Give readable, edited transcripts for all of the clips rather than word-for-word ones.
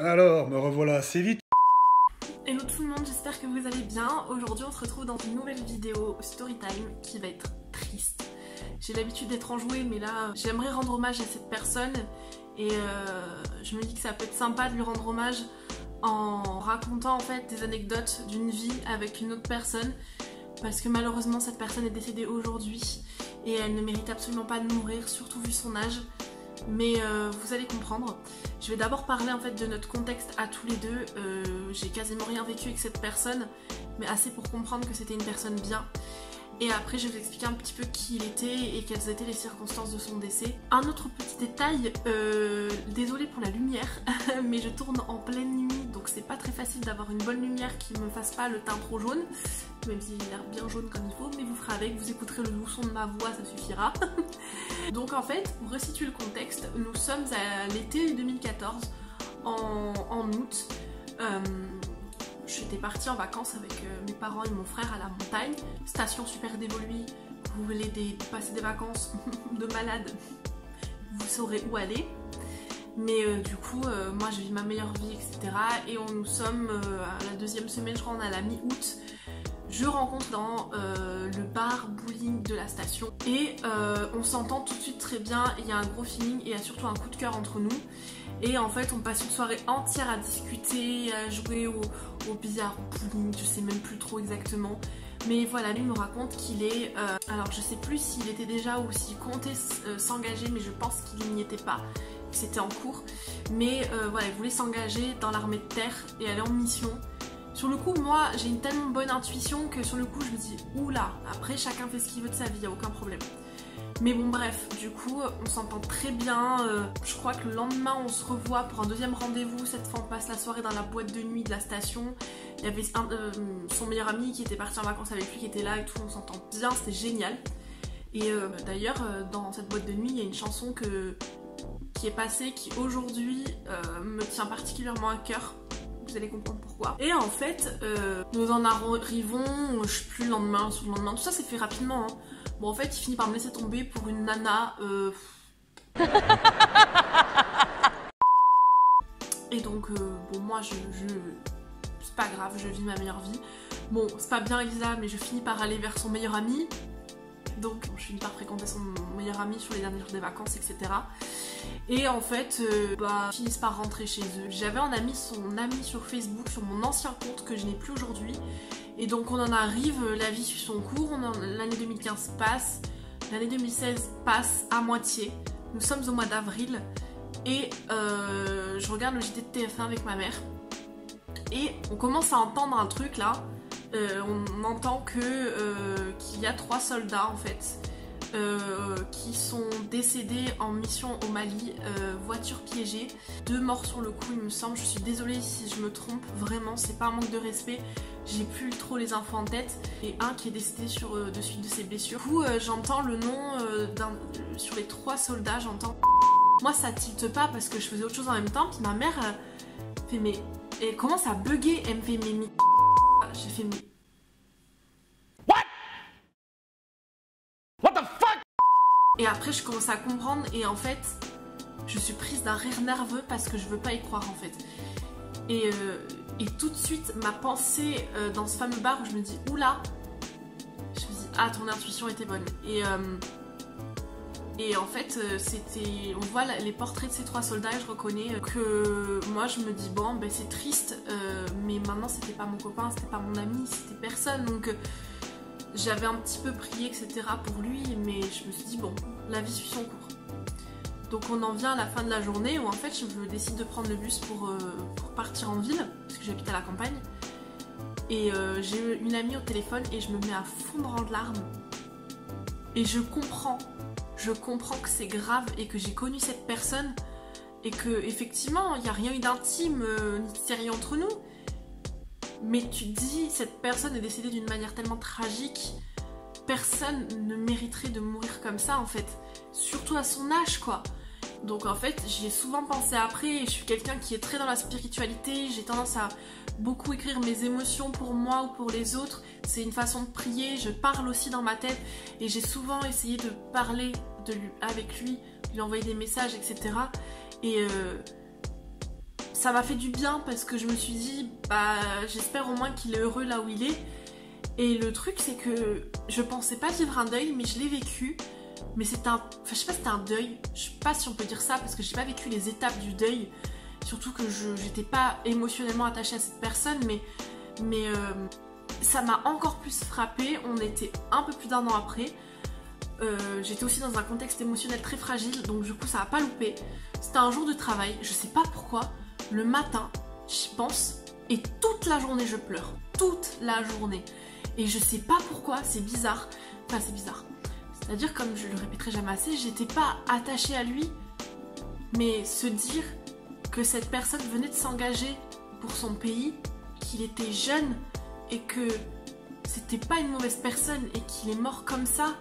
Alors, me revoilà assez vite. Hello tout le monde, j'espère que vous allez bien. Aujourd'hui on se retrouve dans une nouvelle vidéo Storytime qui va être triste. J'ai l'habitude d'être enjouée mais là j'aimerais rendre hommage à cette personne et je me dis que ça peut être sympa de lui rendre hommage en racontant en fait des anecdotes d'une vie avec une autre personne, parce que malheureusement cette personne est décédée aujourd'hui et elle ne mérite absolument pas de mourir, surtout vu son âge. Mais vous allez comprendre. Je vais d'abord parler en fait de notre contexte à tous les deux. J'ai quasiment rien vécu avec cette personne, mais assez pour comprendre que c'était une personne bien. Et après je vais vous expliquer un petit peu qui il était et quelles étaient les circonstances de son décès. Un autre petit détail, désolée pour la lumière, mais je tourne en pleine nuit, donc c'est pas très facile d'avoir une bonne lumière qui me fasse pas le teint trop jaune, même s'il a l'air bien jaune comme il faut, mais vous ferez avec, vous écouterez le doux son de ma voix, ça suffira. Donc en fait, pour resituer le contexte, nous sommes à l'été 2014, en août. J'étais partie en vacances avec mes parents et mon frère à la montagne, station super dévolue. Vous voulez passer des vacances de malade, vous saurez où aller. Mais du coup, moi je vis ma meilleure vie, etc. Et nous sommes à la deuxième semaine, je crois, on est à la mi-août. Je rencontre dans le bar bowling de la station et on s'entend tout de suite très bien, il y a un gros feeling et il y a surtout un coup de cœur entre nous. Et en fait on passe une soirée entière à discuter, à jouer au billard, au bowling, je sais même plus trop exactement. Mais voilà, lui me raconte qu'il est... alors je sais plus s'il était déjà ou s'il comptait s'engager, mais je pense qu'il n'y était pas, c'était en cours. Mais voilà, il voulait s'engager dans l'armée de terre et aller en mission. Sur le coup, moi, j'ai une tellement bonne intuition que sur le coup, je me dis oula, après chacun fait ce qu'il veut de sa vie, y a aucun problème. Mais bon, bref, du coup, on s'entend très bien. Je crois que le lendemain, on se revoit pour un deuxième rendez-vous. Cette fois, on passe la soirée dans la boîte de nuit de la station. Il y avait son meilleur ami qui était parti en vacances avec lui qui était là et tout. On s'entend bien, c'était génial. Et d'ailleurs, dans cette boîte de nuit, il y a une chanson qui est passée qui aujourd'hui me tient particulièrement à cœur. Vous allez comprendre pourquoi. Et en fait, nous en arrivons, je sais plus, le lendemain, sur le lendemain, tout ça s'est fait rapidement. Hein. Bon, en fait, il finit par me laisser tomber pour une nana. Et donc, bon, moi, c'est pas grave, je vis ma meilleure vie. Bon, c'est pas bien Elisa, mais je finis par aller vers son meilleur ami. Donc, je finis par fréquenter son meilleur ami sur les derniers jours des vacances, etc. Et en fait, ils finissent par rentrer chez eux. J'avais un ami, son ami sur Facebook, sur mon ancien compte que je n'ai plus aujourd'hui. Et donc on en arrive, la vie suit son cours, l'année 2015 passe, l'année 2016 passe à moitié. Nous sommes au mois d'avril et je regarde le JT de TF1 avec ma mère. Et on commence à entendre un truc là. On entend qu'il y a 3 soldats en fait. Qui sont décédés en mission au Mali, voiture piégée, 2 morts sur le coup il me semble, je suis désolée si je me trompe, vraiment c'est pas un manque de respect, j'ai plus trop les infos en tête, et un qui est décédé de suite de ses blessures. Du coup j'entends le nom sur les 3 soldats, j'entends... Moi ça tilte pas parce que je faisais autre chose en même temps, puis ma mère fait mais... Elle commence à bugger, elle me fait mais... J'ai fait mais... Et après je commence à comprendre et en fait je suis prise d'un rire nerveux parce que je veux pas y croire en fait. Et tout de suite ma pensée dans ce fameux bar où je me dis oula, je me dis ah ton intuition était bonne. Et en fait on voit les portraits de ces 3 soldats et je reconnais que moi je me dis bon ben c'est triste mais maintenant c'était pas mon copain, c'était pas mon ami, c'était personne donc... J'avais un petit peu prié, etc. pour lui, mais je me suis dit, bon, la vie suit son cours. Donc on en vient à la fin de la journée où en fait je décide de prendre le bus pour partir en ville, parce que j'habite à la campagne. Et j'ai une amie au téléphone et je me mets à fondre en larmes. Et je comprends que c'est grave et que j'ai connu cette personne et que effectivement il n'y a rien eu d'intime ni de sérieux entre nous. Mais tu te dis, cette personne est décédée d'une manière tellement tragique, personne ne mériterait de mourir comme ça en fait, surtout à son âge quoi. Donc en fait j'y ai souvent pensé après et je suis quelqu'un qui est très dans la spiritualité, j'ai tendance à beaucoup écrire mes émotions pour moi ou pour les autres, c'est une façon de prier, je parle aussi dans ma tête et j'ai souvent essayé de parler avec lui, lui envoyer des messages etc. Et ça m'a fait du bien parce que je me suis dit, bah j'espère au moins qu'il est heureux là où il est. Et le truc c'est que je pensais pas vivre un deuil, mais je l'ai vécu. Mais c'est un... Enfin je sais pas si c'était un deuil, je sais pas si on peut dire ça parce que j'ai pas vécu les étapes du deuil. Surtout que j'étais pas émotionnellement attachée à cette personne, mais ça m'a encore plus frappée. On était un peu plus d'1 an après. J'étais aussi dans un contexte émotionnel très fragile, donc du coup ça a pas loupé. C'était un jour de travail, je sais pas pourquoi, le matin j'y pense et toute la journée je pleure, toute la journée. Et je sais pas pourquoi, c'est bizarre, enfin c'est bizarre. C'est-à-dire, comme je le répéterai jamais assez, j'étais pas attachée à lui, mais se dire que cette personne venait de s'engager pour son pays, qu'il était jeune et que c'était pas une mauvaise personne et qu'il est mort comme ça,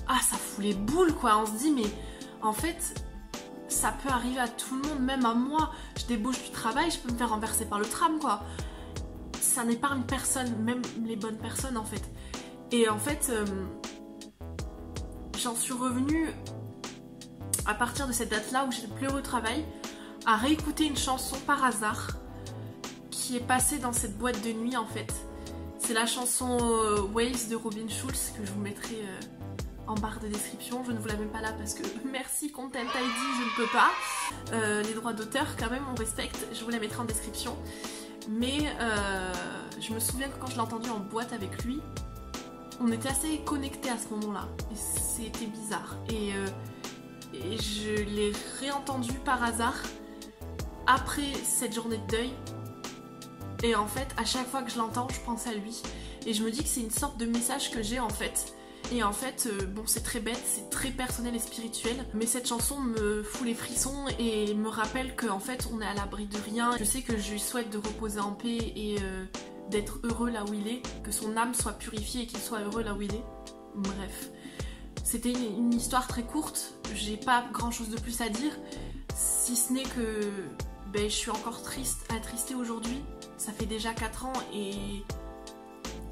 ah ça fout les boules quoi. On se dit mais en fait ça peut arriver à tout le monde, même à moi. Je débauche du travail, je peux me faire renverser par le tram quoi. Ça n'épargne personne, même les bonnes personnes en fait. Et en fait j'en suis revenue à partir de cette date là où j'étais plus heureux au travail à réécouter une chanson par hasard qui est passée dans cette boîte de nuit en fait. C'est la chanson Waves de Robin Schulz que je vous mettrai en barre de description. Je ne vous la mets pas là parce que merci Content ID, je ne peux pas. Les droits d'auteur quand même on respecte, je vous la mettrai en description. Mais je me souviens que quand je l'ai entendu en boîte avec lui, on était assez connectés à ce moment-là. Et c'était bizarre. Et je l'ai réentendu par hasard après cette journée de deuil. Et en fait, à chaque fois que je l'entends, je pense à lui. Et je me dis que c'est une sorte de message que j'ai en fait. Et en fait, bon c'est très bête, c'est très personnel et spirituel, mais cette chanson me fout les frissons et me rappelle qu'en fait on est à l'abri de rien. Je sais que je lui souhaite de reposer en paix et d'être heureux là où il est, que son âme soit purifiée et qu'il soit heureux là où il est. Bref, c'était une histoire très courte, j'ai pas grand chose de plus à dire, si ce n'est que ben, je suis encore triste, attristée aujourd'hui. Ça fait déjà 4 ans et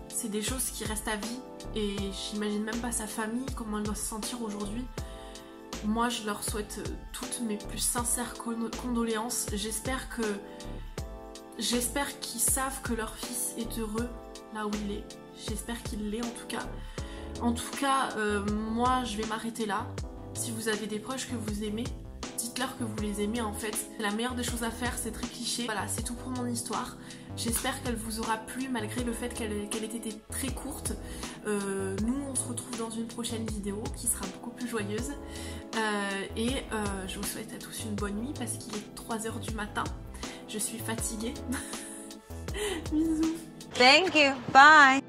c'est des choses qui restent à vie et j'imagine même pas sa famille, comment elle doit se sentir aujourd'hui. Moi je leur souhaite toutes mes plus sincères condoléances. J'espère qu'ils savent que leur fils est heureux là où il est. J'espère qu'il l'est en tout cas. En tout cas, moi je vais m'arrêter là. Si vous avez des proches que vous aimez, dites-leur que vous les aimez en fait. La meilleure des choses à faire, c'est très cliché. Voilà, c'est tout pour mon histoire. J'espère qu'elle vous aura plu malgré le fait qu'elle ait été très courte. Nous, on se retrouve dans une prochaine vidéo qui sera beaucoup plus joyeuse. Je vous souhaite à tous une bonne nuit parce qu'il est 3 h du matin. Je suis fatiguée. Bisous. Thank you. Bye.